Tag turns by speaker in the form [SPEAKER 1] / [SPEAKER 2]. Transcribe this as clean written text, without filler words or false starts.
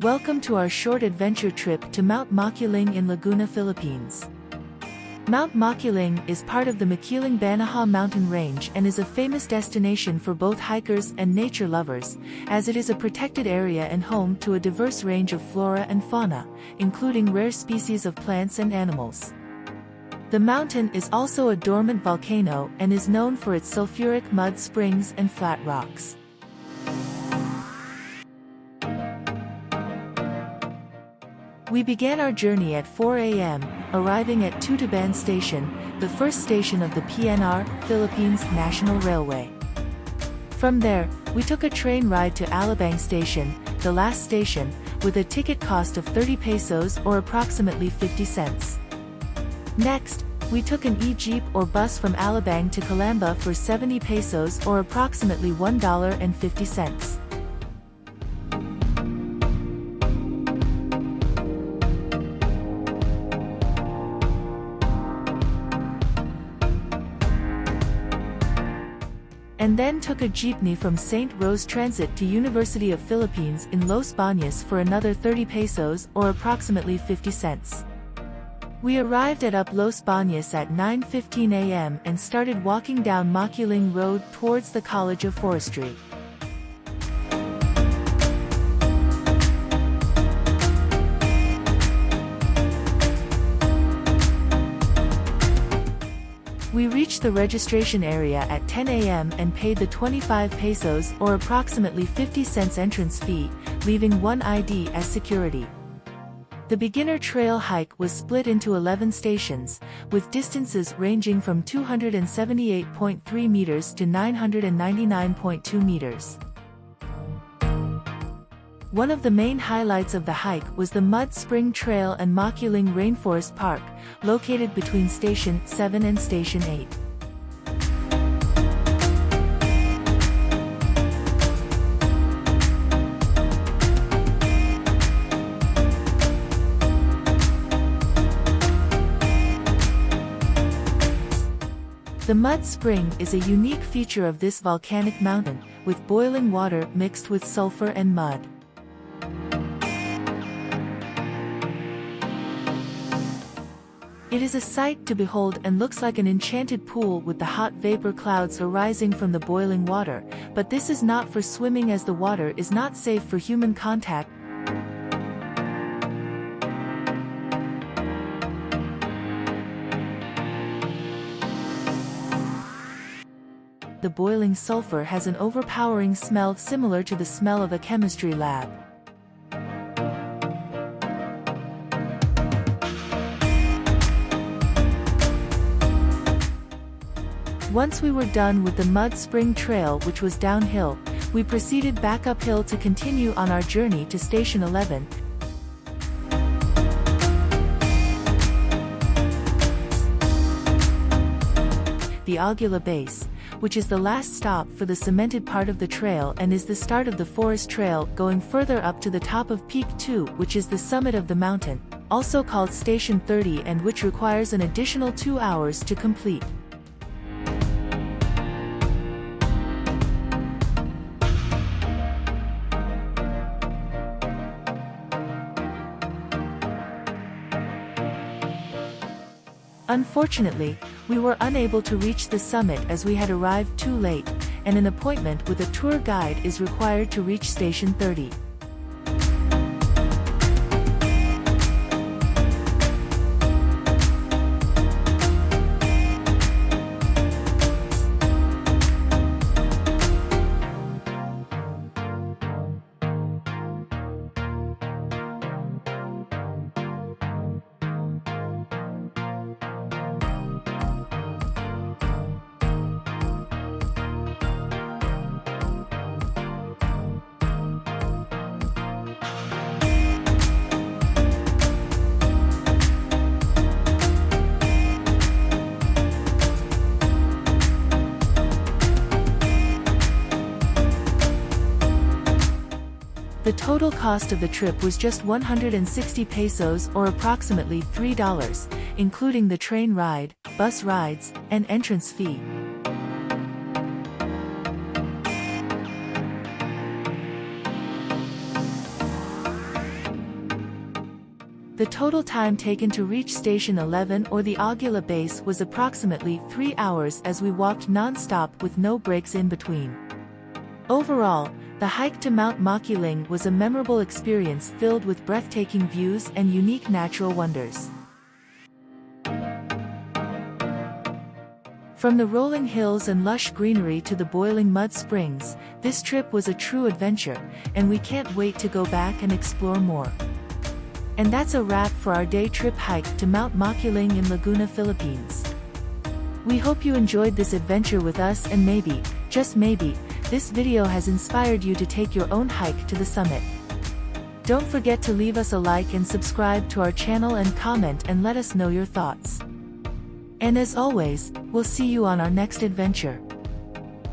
[SPEAKER 1] Welcome to our short adventure trip to Mount Makiling in Laguna, Philippines. Mount Makiling is part of the Makiling-Banahaw mountain range and is a famous destination for both hikers and nature lovers, as it is a protected area and home to a diverse range of flora and fauna, including rare species of plants and animals. The mountain is also a dormant volcano and is known for its sulfuric mud springs and flat rocks. We began our journey at 4 a.m., arriving at Tutuban Station, the first station of the PNR, Philippines National Railway. From there, we took a train ride to Alabang Station, the last station, with a ticket cost of 30 pesos or approximately 50 cents. Next, we took an e-jeep or bus from Alabang to Calamba for 70 pesos or approximately $1.50. And then took a jeepney from St. Rose Transit to University of Philippines in Los Baños for another 30 pesos or approximately 50 cents. We arrived at Los Baños at 9:15 a.m. and started walking down Makiling Road towards the College of Forestry. We reached the registration area at 10 a.m. and paid the 25 pesos or approximately 50 cents entrance fee, leaving one ID as security. The beginner trail hike was split into 11 stations, with distances ranging from 278.3 meters to 999.2 meters. One of the main highlights of the hike was the Mud Spring Trail and Makiling Rainforest Park, located between Station 7 and Station 8. The mud spring is a unique feature of this volcanic mountain, with boiling water mixed with sulfur and mud. It is a sight to behold and looks like an enchanted pool with the hot vapor clouds arising from the boiling water, but this is not for swimming as the water is not safe for human contact. The boiling sulfur has an overpowering smell similar to the smell of a chemistry lab. Once we were done with the Mud Spring Trail, which was downhill, we proceeded back uphill to continue on our journey to Station 11. The Aguila Base, which is the last stop for the cemented part of the trail and is the start of the forest trail going further up to the top of Peak 2, which is the summit of the mountain, also called Station 30, and which requires an additional 2 hours to complete. Unfortunately, we were unable to reach the summit as we had arrived too late, and an appointment with a tour guide is required to reach Station 30. The total cost of the trip was just 160 pesos or approximately $3, including the train ride, bus rides, and entrance fee. The total time taken to reach Station 11 or the Aguila base was approximately 3 hours as we walked non-stop with no breaks in between. Overall, the hike to Mount Makiling was a memorable experience filled with breathtaking views and unique natural wonders. From the rolling hills and lush greenery to the boiling mud springs, this trip was a true adventure, and we can't wait to go back and explore more. And that's a wrap for our day trip hike to Mount Makiling in Laguna, Philippines. We hope you enjoyed this adventure with us, and maybe, just maybe, this video has inspired you to take your own hike to the summit. Don't forget to leave us a like and subscribe to our channel and comment and let us know your thoughts. And as always, we'll see you on our next adventure.